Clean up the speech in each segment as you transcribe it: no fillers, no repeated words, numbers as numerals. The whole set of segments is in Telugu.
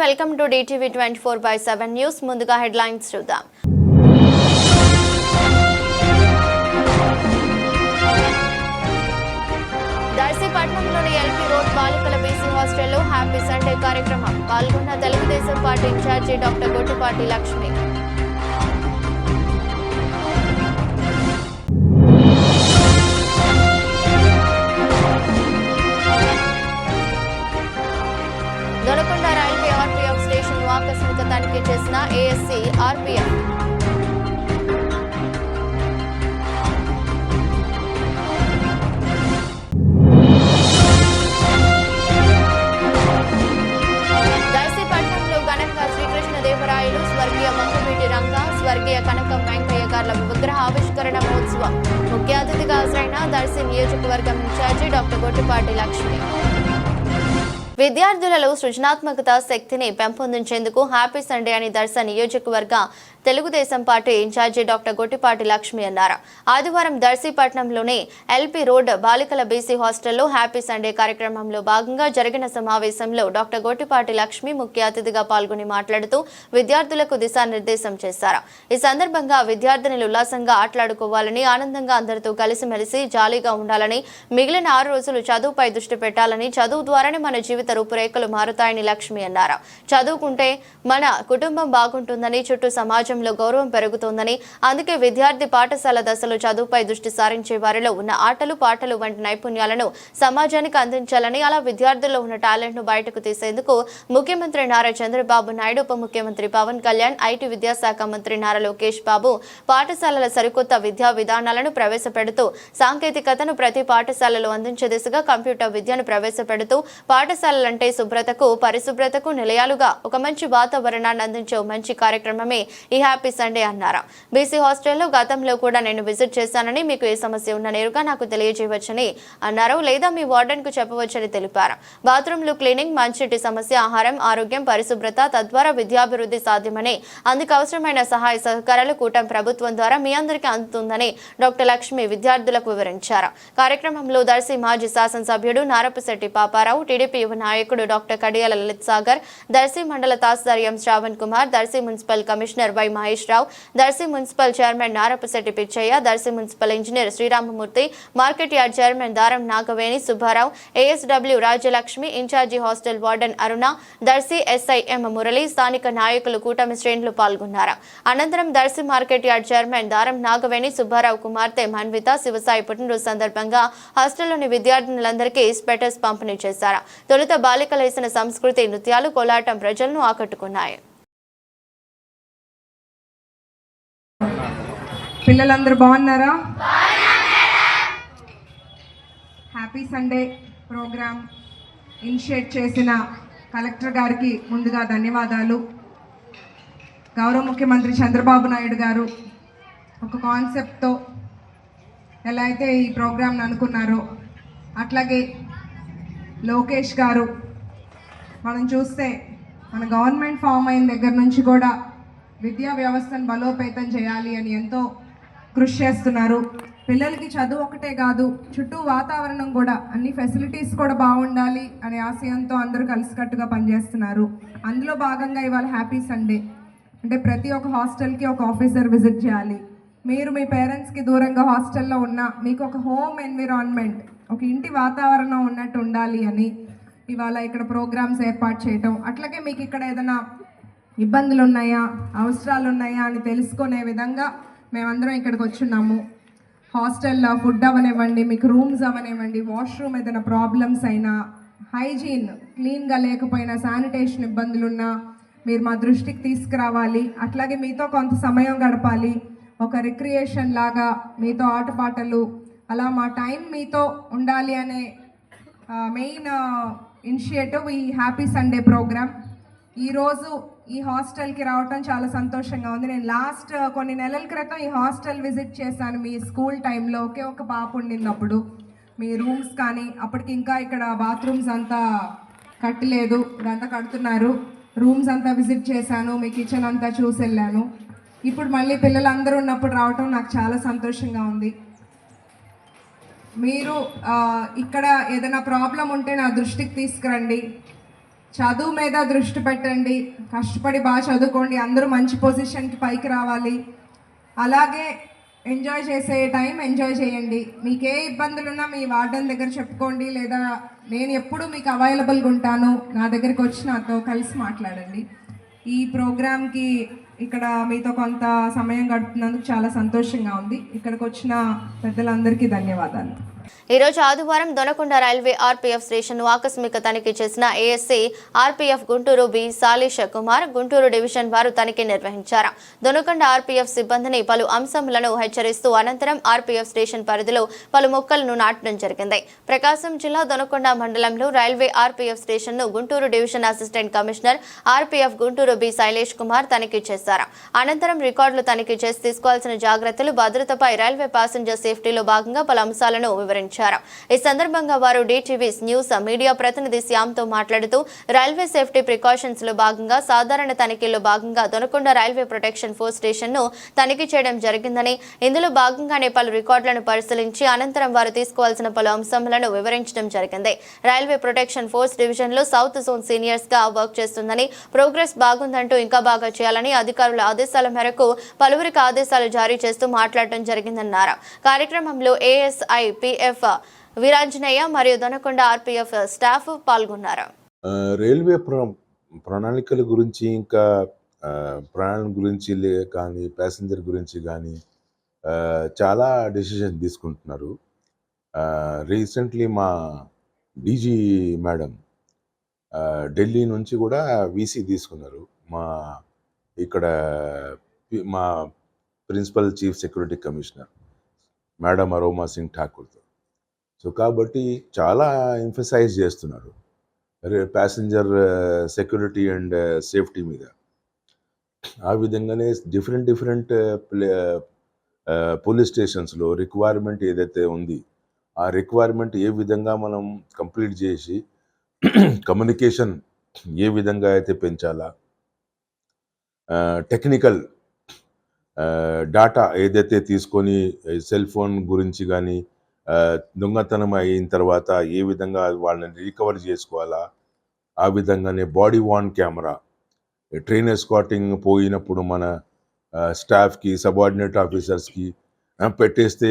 Welcome to DTV 24/7 news. ముందుగా హెడ్లైన్స్ చూద్దాం. దర్శిపట్నంలోని LP రోడ్ బాలికల బీసీ హాస్టల్లో హ్యాపీ సండే కార్యక్రమం. పాల్గొన్న Telugu Desam party in charge doctor Gottipati Lakshmi. Donakonda railway RPF station ఆకస్మిక తనిఖీ చేసిన ASC RPF. దర్శిపట్నంలో ఘనంగా శ్రీకృష్ణదేవరాయలు, స్వర్గీయ మంగవీటి రంగ, స్వర్గీయ కనకం వెంకయ్య గార్ల విగ్రహ ఆవిష్కరణ మహోత్సవం. ముఖ్య అతిథిగా హాజరైన దర్శి నియోజకవర్గం ఇన్ఛార్జి డాక్టర్ గొట్టిపాటి లక్ష్మి. విద్యార్థులలో సృజనాత్మకత శక్తిని పెంపొందించేందుకు హ్యాపీ సండే అని దర్శి నియోజకవర్గ Telugu Desam party in charge doctor Gottipati Lakshmi అన్నారు. ఆదివారం దర్శిపట్నంలోని LP రోడ్ బాలికల బీసీ హాస్టల్లో హ్యాపీ సండే కార్యక్రమంలో భాగంగా జరిగిన సమావేశంలో డాక్టర్ గొట్టిపాటి లక్ష్మి ముఖ్య అతిథిగా పాల్గొని మాట్లాడుతూ విద్యార్థులకు దిశానిర్దేశం చేశారు. ఈ సందర్భంగా విద్యార్థినులు ఉల్లాసంగా ఆటలాడుకోవాలని, ఆనందంగా అందరితో కలిసిమెలిసి జాలీగా ఉండాలని, మిగిలిన 6 రోజులు చదువుపై దృష్టి పెట్టాలని, చదువు ద్వారానే మన జీవిత రూపురేఖలు మారుతాయని లక్ష్మి అన్నారు. చదువుకుంటే మన కుటుంబం బాగుంటుందని, చుట్టూ సమాజంలో గౌరవం పెరుగుతుందని, అందుకే విద్యార్థి పాఠశాల దశలో చదువుపై దృష్టి సారించే వారిలో ఉన్న ఆటలు, పాటలు వంటి నైపుణ్యాలను సమాజానికి అందించాలని, అలా విద్యార్థుల్లో ఉన్న టాలెంట్ ను బయటకు తీసేందుకు ముఖ్యమంత్రి నారా చంద్రబాబు నాయుడు, ఉప ముఖ్యమంత్రి పవన్ కళ్యాణ్, IT విద్యాశాఖ మంత్రి నారా లోకేష్ బాబు పాఠశాలల సరికొత్త విద్యా విధానాలను ప్రవేశపెడుతూ సాంకేతికతను ప్రతి పాఠశాలలో అందించే దిశగా కంప్యూటర్ విద్యను ప్రవేశపెడుతూ పాఠశాలలంటే శుభ్రతకు, పరిశుభ్రతకు నిలయాలుగా ఒక మంచి వాతావరణాన్ని అందించే మంచి కార్యక్రమమే ఈ హ్యాపీ సండే అన్నారు. బీసీ హాస్టల్లో గతంలో కూడా నేను విజిట్ చేశానని, మీకు ఏ సమస్య ఉన్నా నేరుగా నాకు తెలియజేయవచ్చని అన్నారు. లేదా మీ వార్డెన్ కు చెప్పవచ్చని తెలిపారు. బాత్రూంలు క్లీనింగ్, మంచిటి సమస్య, ఆహారం, ఆరోగ్యం, పరిశుభ్రత, తద్వారా విద్యాభివృద్ధి సాధ్యమని, అందుకు అవసరమైన సహాయ సహకారాలు కూటమి ప్రభుత్వం ద్వారా మీ అందరికీ అందుతుందని డాక్టర్ లక్ష్మి విద్యార్థులకు వివరించారు. కార్యక్రమంలో దర్శి మాజీ శాసనసభ్యుడు నారపశెట్టి పాపారావు, TDP యువ నాయకుడు doctor Kadiyala Lalith Sagar, Darsi mandal tahsildar M Shravan Kumar, Darsi municipal commissioner Y Mahesh Rao, Darsi municipal chairman Narapasetti Pitchaiah, Darsi municipal engineer Sriramamurthy, market yard chairman Daram Nagaveni Subbarao, ASW Rajyalakshmi, in charge hostel warden Aruna, Darsi SI M Murali, స్థానిక నాయకులు, కూటమి శ్రేణులు పాల్గొన్నారు. అనంతరం Darsi market yard chairman Daram Nagaveni Subbarao కుమార్తె మన్విత శివసాయి పుట్టినరోజు సందర్భంగా హాస్టల్లోని విద్యార్థినులందరికీ స్పెటర్స్ పంపిణీ చేశారు. తొలుత బాలికలు వేసిన సంస్కృతి నృత్యాలు, కోలాటం ప్రజలను ఆకట్టుకున్నాయి. పిల్లలందరూ బాగున్నారా? హ్యాపీ సండే ప్రోగ్రామ్ ఇనిషియేట్ చేసిన కలెక్టర్ గారికి ముందుగా ధన్యవాదాలు. గౌరవ ముఖ్యమంత్రి చంద్రబాబు నాయుడు గారు ఒక కాన్సెప్ట్తో ఎలా అయితే ఈ ప్రోగ్రామ్ని అనుకున్నారో, అట్లాగే లోకేష్ గారు మనం చూస్తే మన గవర్నమెంట్ ఫామ్ అయిన దగ్గర నుంచి కూడా విద్యా వ్యవస్థను బలోపేతం చేయాలి అని ఎంతో కృషి చేస్తున్నారు. పిల్లలకి చదువు ఒకటే కాదు, చుట్టూ వాతావరణం కూడా, అన్ని ఫెసిలిటీస్ కూడా బాగుండాలి అనే ఆశయంతో అందరూ కలిసికట్టుగా పనిచేస్తున్నారు. అందులో భాగంగా ఇవాళ హ్యాపీ సండే అంటే ప్రతి ఒక్క హాస్టల్కి ఒక ఆఫీసర్ విజిట్ చేయాలి. మీరు మీ పేరెంట్స్కి దూరంగా హాస్టల్లో ఉన్నా మీకు ఒక హోమ్ ఎన్విరాన్మెంట్, ఒక ఇంటి వాతావరణం ఉన్నట్టు ఉండాలి అని ఇవాళ ఇక్కడ ప్రోగ్రామ్స్ ఏర్పాటు చేయటం, అట్లాగే మీకు ఇక్కడ ఏదైనా ఇబ్బందులు ఉన్నాయా, అవసరాలు ఉన్నాయా అని తెలుసుకునే విధంగా మేమందరం ఇక్కడికి వచ్చున్నాము. హాస్టల్లో ఫుడ్ అవనివ్వండి, మీకు రూమ్స్ అవనివ్వండి, వాష్రూమ్ ఏదైనా ప్రాబ్లమ్స్ అయినా, హైజీన్ క్లీన్గా లేకపోయినా, శానిటేషన్ ఇబ్బందులున్నా మీరు మా దృష్టికి తీసుకురావాలి. అట్లాగే మీతో కొంత సమయం గడపాలి, ఒక రిక్రియేషన్ లాగా మీతో ఆటపాటలు, అలా మా టైం మీతో ఉండాలి అనే మెయిన్ ఇనిషియేటివ్ ఈ హ్యాపీ సండే ప్రోగ్రామ్. ఈరోజు ఈ హాస్టల్కి రావటం చాలా సంతోషంగా ఉంది. నేను లాస్ట్ కొన్ని నెలల క్రితం ఈ హాస్టల్ విజిట్ చేశాను. మీ స్కూల్ టైంలో ఒకే ఒక పాప ఉండినప్పుడు మీ రూమ్స్ కానీ, అప్పటికి ఇంకా ఇక్కడ బాత్రూమ్స్ అంతా కట్టలేదు, ఇదంతా కడుతున్నారు. రూమ్స్ అంతా విజిట్ చేశాను, మీ కిచెన్ అంతా చూసి వెళ్ళాను. ఇప్పుడు మళ్ళీ పిల్లలందరూ ఉన్నప్పుడు రావటం నాకు చాలా సంతోషంగా ఉంది. మీరు ఇక్కడ ఏదైనా ప్రాబ్లం ఉంటే నా దృష్టికి తీసుకురండి. చదువు మీద దృష్టి పెట్టండి, కష్టపడి బాగా చదువుకోండి, అందరూ మంచి పొజిషన్కి పైకి రావాలి. అలాగే ఎంజాయ్ చేసే టైం ఎంజాయ్ చేయండి. మీకు ఏ ఇబ్బందులు ఉన్నా మీ వార్డెన్ దగ్గర చెప్పుకోండి, లేదా నేను ఎప్పుడూ మీకు అవైలబుల్గా ఉంటాను, నా దగ్గరికి వచ్చి నాతో కలిసి మాట్లాడండి. ఈ ప్రోగ్రామ్కి ఇక్కడ మీతో కొంత సమయం గడుపుతున్నందుకు చాలా సంతోషంగా ఉంది. ఇక్కడికి వచ్చిన పెద్దలందరికీ ధన్యవాదాలు. ఈ రోజు ఆదివారం దొనకొండ రైల్వే ఆర్పీఎఫ్ స్టేషన్ ను ఆకస్మిక తనిఖీ చేసిన ASC RPF Guntur B Salish Kumar Guntur division వారు తనిఖీ నిర్వహించారు. దొనకొండ ఆర్పీఎఫ్ సిబ్బందిని పలు అంశములను హెచ్చరిస్తూ అనంతరం ఆర్పీఎఫ్ స్టేషన్ పరిధిలో పలు మొక్కలను నాటడం జరిగింది. ప్రకాశం జిల్లా దొనకొండ మండలంలో రైల్వే ఆర్పీఎఫ్ స్టేషన్ ను Guntur division assistant commissioner RPF Guntur B Shailesh Kumar తనిఖీ చేశారు. అనంతరం రికార్డులు తనిఖీ చేసి తీసుకోవాల్సిన జాగ్రత్తలు, భద్రతపై రైల్వే ప్యాసింజర్ సేఫ్టీలో భాగంగా పలు అంశాలను వివరించారు. ఈ సందర్భంగా వారు డిటీవీ న్యూస్ మీడియా ప్రతినిధి శ్యామ్తో మాట్లాడుతూ రైల్వే సేఫ్టీ ప్రికాషన్స్ లో భాగంగా సాధారణ తనిఖీల్లో భాగంగా Donakonda railway protection force station ను తనిఖీ చేయడం జరిగిందని, ఇందులో భాగంగానే పలు రికార్డులను పరిశీలించి అనంతరం వారు తీసుకోవాల్సిన పలు అంశాలను వివరించడం జరిగింది. రైల్వే ప్రొటెక్షన్ ఫోర్స్ డివిజన్ లో సౌత్ జోన్ సీనియర్స్ గా వర్క్ చేస్తుందని, ప్రోగ్రెస్ బాగుందంటూ ఇంకా బాగా చేయాలని అధికారుల ఆదేశాల మేరకు పలువురికి ఆదేశాలు జారీ చేస్తూ మాట్లాడటం జరిగిందన్నారు. కార్యక్రమంలో ఏఎస్ఐ పిఎఫ్ వీరాంజనేయ మరియు దొనకొండ ఆర్పీఎఫ్ స్టాఫ్ పాల్గొన్నారు. రైల్వే ప్రణాళికల గురించి, ఇంకా ప్రయాణం గురించి కానీ, ప్యాసింజర్ గురించి కానీ చాలా డెసిషన్ తీసుకుంటున్నారు. రీసెంట్లీ మా డీజీ మేడం ఢిల్లీ నుంచి కూడా వీసీ తీసుకున్నారు. ఇక్కడ మా principal chief security commissioner madam Aroma Singh ఠాకూర్తో. సో కాబట్టి చాలా ఎంఫసైజ్ చేస్తున్నారు ప్యాసింజర్ సెక్యూరిటీ అండ్ సేఫ్టీ మీద. ఆ విధంగానే డిఫరెంట్ పోలీస్ స్టేషన్స్లో రిక్వైర్మెంట్ ఏదైతే ఉంది, ఆ రిక్వైర్మెంట్ ఏ విధంగా మనం కంప్లీట్ చేసి కమ్యూనికేషన్ ఏ విధంగా అయితే పెంచాలా, టెక్నికల్ డాటా ఏదైతే తీసుకొని సెల్ ఫోన్ గురించి కానీ, దొంగతనం అయిన తర్వాత ఏ విధంగా వాళ్ళని రికవర్ చేసుకోవాలా, ఆ విధంగానే body worn camera, train escorting పోయినప్పుడు మన స్టాఫ్కి, సబార్డినేట్ ఆఫీసర్స్కి పెట్టేస్తే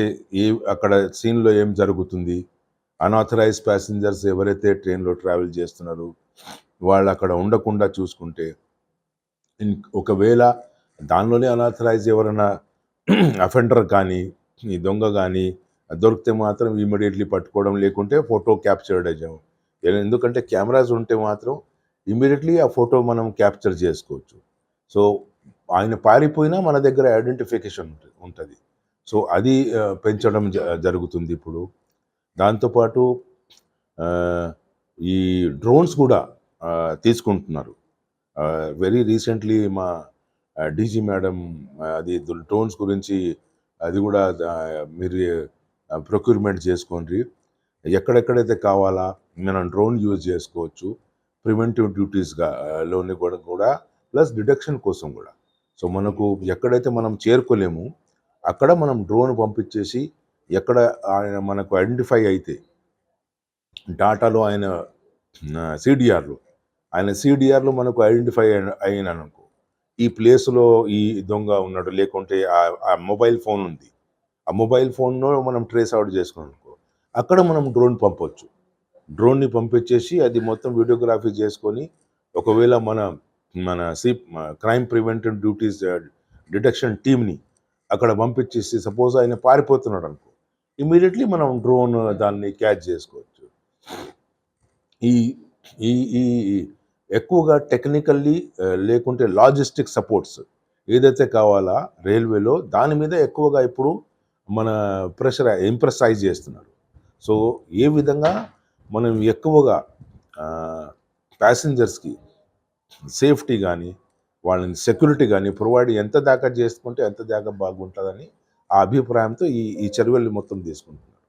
అక్కడ సీన్లో ఏం జరుగుతుంది, అన్ఆథరైజ్ ప్యాసింజర్స్ ఎవరైతే ట్రైన్లో ట్రావెల్ చేస్తున్నారో వాళ్ళు అక్కడ ఉండకుండా చూసుకుంటే, ఒకవేళ దానిలోనే అన్ఆథరైజ్ ఎవరైనా అఫెండర్ కానీ, ఈ దొంగ కానీ దొరికితే మాత్రం ఇమీడియట్లీ పట్టుకోవడం, లేకుంటే ఫోటో క్యాప్చర్డ్ అయ్యాం. ఎందుకంటే కెమెరాస్ ఉంటే మాత్రం ఇమీడియట్లీ ఆ ఫోటో మనం క్యాప్చర్ చేసుకోవచ్చు. సో ఆయన పారిపోయినా మన దగ్గర ఐడెంటిఫికేషన్ ఉంటుంది. సో అది పెంచడం జరుగుతుంది ఇప్పుడు. దాంతోపాటు ఈ డ్రోన్స్ కూడా తీసుకుంటున్నారు. వెరీ రీసెంట్లీ మా డీజీ మేడం అది డ్రోన్స్ గురించి అది కూడా మీరు ప్రొక్యూర్మెంట్ చేసుకోండి, ఎక్కడెక్కడైతే కావాలా మనం డ్రోన్ యూజ్ చేసుకోవచ్చు, ప్రివెంటివ్ డ్యూటీస్గా లోని కూడా ప్లస్ డిటెక్షన్ కోసం కూడా. సో మనకు ఎక్కడైతే మనం చేరుకోలేము అక్కడ మనం డ్రోన్ పంపించేసి, ఎక్కడ ఆయన మనకు ఐడెంటిఫై అయితే డాటాలో ఆయన సిడిఆర్లో మనకు ఐడెంటిఫై అయినానుకో, ఈ ప్లేస్లో ఈ దొంగ ఉన్నాడు, లేకుంటే ఆ మొబైల్ ఫోన్ ఉంది, ఆ మొబైల్ ఫోన్లో మనం ట్రేస్ అవుట్ చేసుకున్నాం అనుకో, అక్కడ మనం డ్రోన్ పంపొచ్చు. డ్రోన్ని పంపించేసి అది మొత్తం వీడియోగ్రఫీ చేసుకొని, ఒకవేళ మన క్రైమ్ ప్రివెంటివ్ డ్యూటీస్ డిటెక్షన్ టీమ్ని అక్కడ పంపించేసి, సపోజ్ ఆయన పారిపోతున్నాడు అనుకో, ఇమీడియట్లీ మనం డ్రోన్ దాన్ని క్యాచ్ చేసుకోవచ్చు. ఈ ఎక్కువగా టెక్నికల్లీ లేకుంటే లాజిస్టిక్ సపోర్ట్స్ ఏదైతే కావాలా రైల్వేలో, దాని మీద ఎక్కువగా ఇప్పుడు మన ఎంప్రెసైజ్ చేస్తున్నారు. సో ఏ విధంగా మనం ఎక్కువగా ప్యాసింజర్స్కి సేఫ్టీ కానీ, వాళ్ళని సెక్యూరిటీ కానీ ప్రొవైడ్ ఎంత దాకా చేసుకుంటే ఎంత దాకా బాగుంటుందని ఆ అభిప్రాయంతో ఈ చర్యలు మొత్తం తీసుకుంటున్నారు.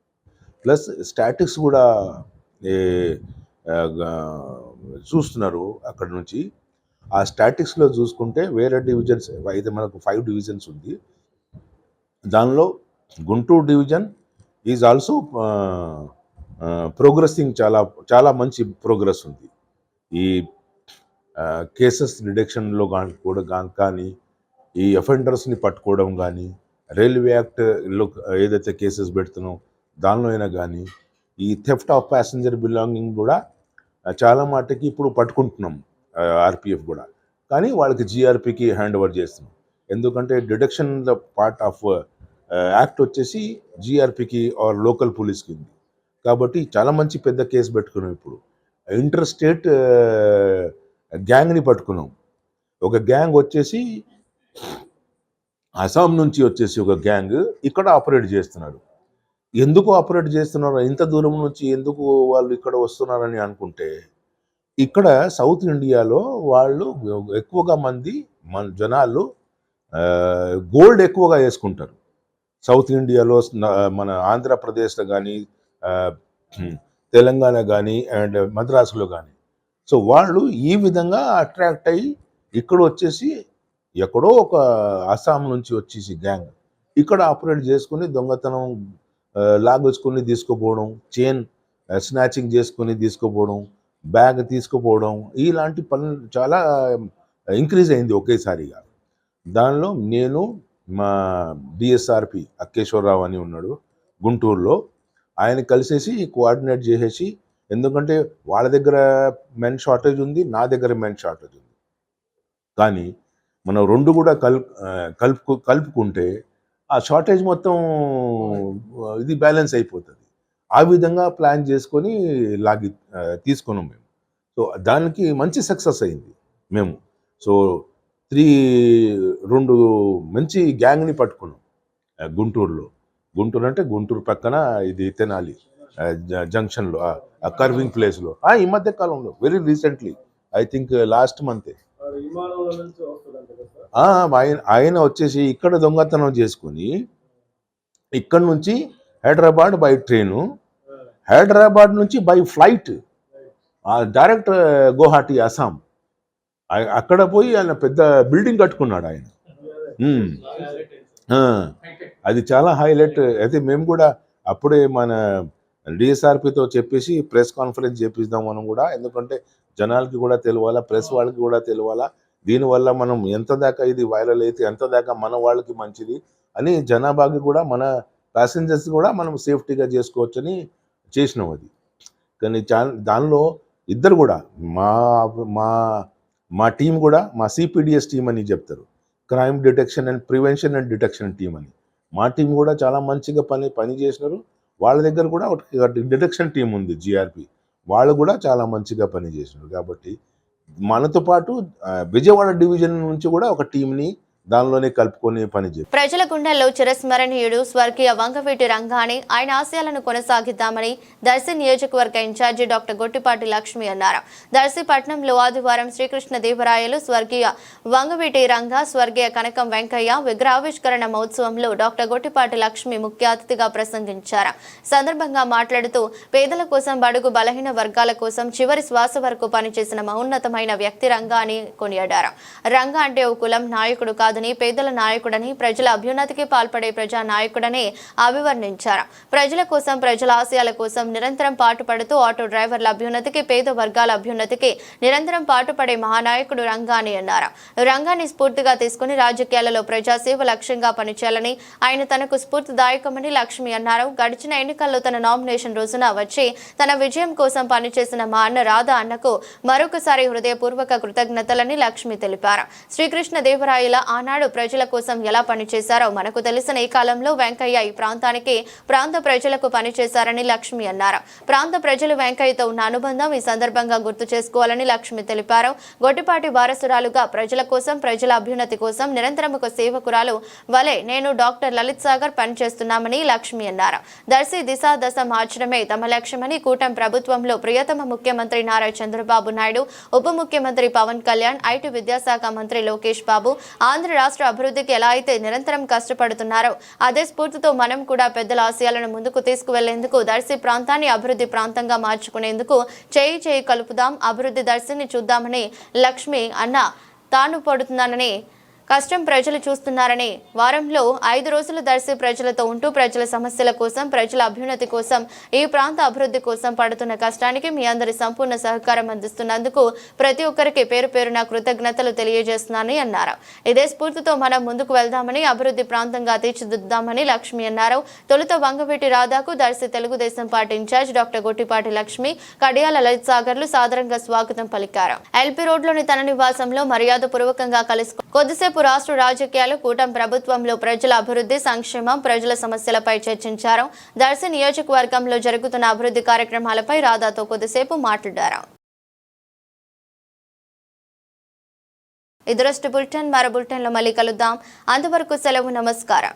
ప్లస్ స్టాటిక్స్ కూడా చూస్తున్నారు అక్కడ నుంచి. ఆ స్టాటిక్స్లో చూసుకుంటే వేరే డివిజన్స్ అయితే మనకు 5 డివిజన్స్ ఉంది. దానిలో Guntur division is also progressing, చాలా మంచి ప్రోగ్రెస్ ఉంది. ఈ కేసెస్ డిడక్షన్లో కానీ ఈ అఫెండర్స్ని పట్టుకోవడం కానీ రైల్వే యాక్ట్లో ఏదైతే కేసెస్ పెడుతున్నాం దానిలో అయినా కానీ ఈ థెఫ్ట్ ఆఫ్ ప్యాసింజర్ బిలాంగింగ్ కూడా చాలా మటుకి ఇప్పుడు పట్టుకుంటున్నాం ఆర్పిఎఫ్ కూడా. కానీ వాళ్ళకి జిఆర్పికి హ్యాండ్ ఓవర్ చేస్తున్నాం. ఎందుకంటే deduction the part of act వచ్చేసి జిఆర్పికి ఆర్ లోకల్ పోలీస్కి ఉంది. కాబట్టి చాలా మంచి పెద్ద కేసు పెట్టుకున్నాం. ఇప్పుడు ఇంటర్ స్టేట్ గ్యాంగ్ని పట్టుకున్నాం. ఒక గ్యాంగ్ వచ్చేసి అస్సాం నుంచి వచ్చేసి ఒక గ్యాంగ్ ఇక్కడ ఆపరేట్ చేస్తున్నారు. ఎందుకు ఆపరేట్ చేస్తున్నారు, ఇంత దూరం నుంచి ఎందుకు వాళ్ళు ఇక్కడ వస్తున్నారని అనుకుంటే, ఇక్కడ సౌత్ ఇండియాలో వాళ్ళు ఎక్కువగా మంది మన జనాలు గోల్డ్ ఎక్కువగా వేసుకుంటారు. సౌత్ ఇండియాలో మన ఆంధ్రప్రదేశ్లో కానీ తెలంగాణ కానీ అండ్ మద్రాసులో కానీ. సో వాళ్ళు ఈ విధంగా అట్రాక్ట్ అయ్యి ఇక్కడ వచ్చేసి ఎక్కడో ఒక అస్సాం నుంచి వచ్చేసి గ్యాంగ్ ఇక్కడ ఆపరేట్ చేసుకుని దొంగతనం లాగొచ్చుకొని తీసుకుపోవడం, చైన్ స్నాచింగ్ చేసుకొని తీసుకుపోవడం, బ్యాగ్ తీసుకుపోవడం, ఇలాంటి పనులు చాలా ఇంక్రీజ్ అయింది ఒకేసారిగా. దానిలో నేను మా డిఎస్ఆర్పి అక్కేశ్వరరావు అని ఉన్నాడు గుంటూరులో, ఆయన కలిసేసి కోఆర్డినేట్ చేసేసి, ఎందుకంటే వాళ్ళ దగ్గర మెన్ షార్టేజ్ ఉంది, నా దగ్గర మెన్ షార్టేజ్ ఉంది, కానీ మనం రెండు కూడా కలుపుకుంటే ఆ షార్టేజ్ మొత్తం ఇది బ్యాలెన్స్ అయిపోతుంది. ఆ విధంగా ప్లాన్ చేసుకొని తీసుకున్నాం మేము. సో దానికి మంచి సక్సెస్ అయింది మేము. సో 2 మంచి గ్యాంగ్ని పట్టుకున్నాం గుంటూరులో. గుంటూరు అంటే గుంటూరు పక్కన ఇది తెనాలి జంక్షన్లో ఆ కర్వింగ్ ప్లేస్లో ఈ మధ్య కాలంలో very recently I think last మంతే ఆయన వచ్చేసి ఇక్కడ దొంగతనం చేసుకొని ఇక్కడ నుంచి హైదరాబాద్ బై ట్రైను, హైదరాబాద్ నుంచి by flight direct Guwahati Assam. అక్కడ పోయి ఆయన పెద్ద బిల్డింగ్ కట్టుకున్నాడు ఆయన. అది చాలా హైలైట్. అయితే మేము కూడా అప్పుడే మన డిఎస్ఆర్పితో చెప్పేసి ప్రెస్ కాన్ఫరెన్స్ చేపిద్దాం మనం కూడా, ఎందుకంటే జనాలకి కూడా తెలియాలా, ప్రెస్ వాళ్ళకి కూడా తెలియాలా, దీనివల్ల మనం ఎంత దాకా ఇది వైరల్ అయితే ఎంత దాకా మన వాళ్ళకి మంచిది అని జనాభాకి కూడా మన ప్యాసింజర్స్ కూడా మనం సేఫ్టీగా చేసుకోవచ్చని చేసినాం అది. కానీ దానిలో ఇద్దరు కూడా మా టీం కూడా, మా సిపిడిఎస్ టీం అని చెప్తారు, crime detection and prevention and detection team అని, మా టీం కూడా చాలా మంచిగా పని చేసినారు. వాళ్ళ దగ్గర కూడా ఒక డిటెక్షన్ టీం ఉంది జిఆర్పి, వాళ్ళు కూడా చాలా మంచిగా పని చేసినారు. కాబట్టి మనతో పాటు విజయవాడ డివిజన్ నుంచి కూడా ఒక టీంని దానిలోనే కలుపుకొని పనిచేయాలి. ప్రజల గుండెల్లో చిరస్మరణీయుడు స్వర్గీయ వంగవీటి రంగాని, ఆయన ఆశయాలను కొనసాగిద్దామని దర్శి నియోజకవర్గ ఇన్ఛార్జి డాక్టర్ గొట్టిపాటి లక్ష్మి అన్నారు. దర్శి పట్టణంలో ఆదివారం శ్రీకృష్ణదేవరాయలు స్వర్గీయ వంగవీటి రంగా, స్వర్గీయ కనకం వెంకయ్య విగ్రహావిష్కరణ మహోత్సవంలో డాక్టర్ గొట్టిపాటి లక్ష్మి ముఖ్య అతిథిగా ప్రసంగించారు. సందర్భంగా మాట్లాడుతూ పేదల కోసం, బడుగు బలహీన వర్గాల కోసం చివరి శ్వాస వరకు పనిచేసిన మహోన్నతమైన వ్యక్తి రంగా అని కొనియాడారు. రంగా అంటే ఓ కులం నాయకుడు కాదు, పేదల నాయకుడని, ప్రజల అభ్యున్నతికి పాల్పడే ప్రజా నాయకుడని అభివర్ణించారు. ప్రజల కోసం, ప్రజల ఆశయాల కోసం నిరంతరం పాటుపడుతూ ఆటో డ్రైవర్ల అభ్యున్నతికి, పేద వర్గాల అభ్యున్నతికి నిరంతరం పాటుపడే మహానాయకుడు రంగాని అన్నారు. రంగాన్ని స్ఫూర్తిగా తీసుకుని రాజకీయాలలో ప్రజాసేవ లక్ష్యంగా పనిచేయాలని ఆయన తనకు స్ఫూర్తిదాయకమని లక్ష్మి అన్నారు. గడిచిన ఎన్నికల్లో తన నామినేషన్ రోజున వచ్చి తన విజయం కోసం పనిచేసిన మా అన్న రాధా అన్నకు మరొకసారి హృదయపూర్వక కృతజ్ఞతలని లక్ష్మి తెలిపారు. శ్రీకృష్ణదేవరాయల ఆనాడు ప్రజల కోసం ఎలా పనిచేశారో మనకు తెలిసిన ఈ కాలంలో వెంకయ్య ఈ ప్రాంతానికి, ప్రాంత ప్రజలకు పనిచేశారని లక్ష్మి అన్నారు. ప్రాంత ప్రజలు వెంకయ్యతో ఉన్న అనుబంధం ఈ సందర్భంగా గుర్తు చేసుకోవాలని లక్ష్మి తెలిపారు. గొట్టిపాటి వారసురాలుగా ప్రజల కోసం, ప్రజల అభ్యున్నతి కోసం నిరంతరం ఒక సేవకురాలు వలె నేను డాక్టర్ లలిత్ సాగర్ పనిచేస్తున్నామని లక్ష్మి అన్నారు. దర్శి దిశ దశ మార్చడమే తమ లక్ష్యమని కూటమి ప్రభుత్వంలో ప్రియతమ ముఖ్యమంత్రి నారా చంద్రబాబు నాయుడు, ఉప ముఖ్యమంత్రి పవన్ కళ్యాణ్, ఐటీ విద్యాశాఖ మంత్రి లోకేష్ బాబు ఆంధ్ర రాష్ట్ర అభివృద్ధికి ఎలా అయితే నిరంతరం కష్టపడుతున్నారో అదే స్ఫూర్తితో మనం కూడా పెద్దల ఆశయాలను ముందుకు తీసుకువెళ్లేందుకు, దర్శి ప్రాంతాన్ని అభివృద్ధి ప్రాంతంగా మార్చుకునేందుకు చేయి కలుపుదాం, అభివృద్ధి దర్శిని చూద్దామని లక్ష్మి అన్న తాను పడుతున్నానని కష్టం ప్రజలు చూస్తున్నారని, వారంలో 5 రోజులు దర్శి ప్రజలతో ఉంటూ ప్రజల సమస్యల కోసం, ప్రజల అభ్యున్నతి కోసం, ఈ ప్రాంత అభివృద్ధి కోసం పడుతున్న కష్టానికి మీ అందరి సంపూర్ణ సహకారం అందిస్తున్నందుకు ప్రతి ఒక్కరికి పేరు పేరున కృతజ్ఞతలు తెలియజేస్తున్నానని అన్నారు. ఇదే స్ఫూర్తితో మనం ముందుకు వెళ్దామని, అభివృద్ధి ప్రాంతంగా తీర్చిదిద్దామని లక్ష్మి అన్నారు. తొలుత వంగవీటి రాధాకు Darsi Telugu Desam party in charge doctor Gottipati Lakshmi, Kadiyala Lalith సాగర్లు సాదరంగా స్వాగతం పలికారు. ఎల్పీ రోడ్లోని తన నివాసంలో మర్యాదపూర్వకంగా కలిసి కొద్దిసేపు రాష్ట్ర రాజకీయాలు, కూటమి ప్రభుత్వంలో ప్రజల అభివృద్ధి, సంక్షేమం, ప్రజల సమస్యలపై చర్చించారు. దర్శి నియోజకవర్గంలో జరుగుతున్న అభివృద్ధి కార్యక్రమాలపై రాధాతో కొద్దిసేపు మాట్లాడారు. ఇదరస్ట్ బులెటిన్, మరో బులెటిన్లో మళ్ళీ కలుద్దాం. అంతవరకు సెలవు, నమస్కారం.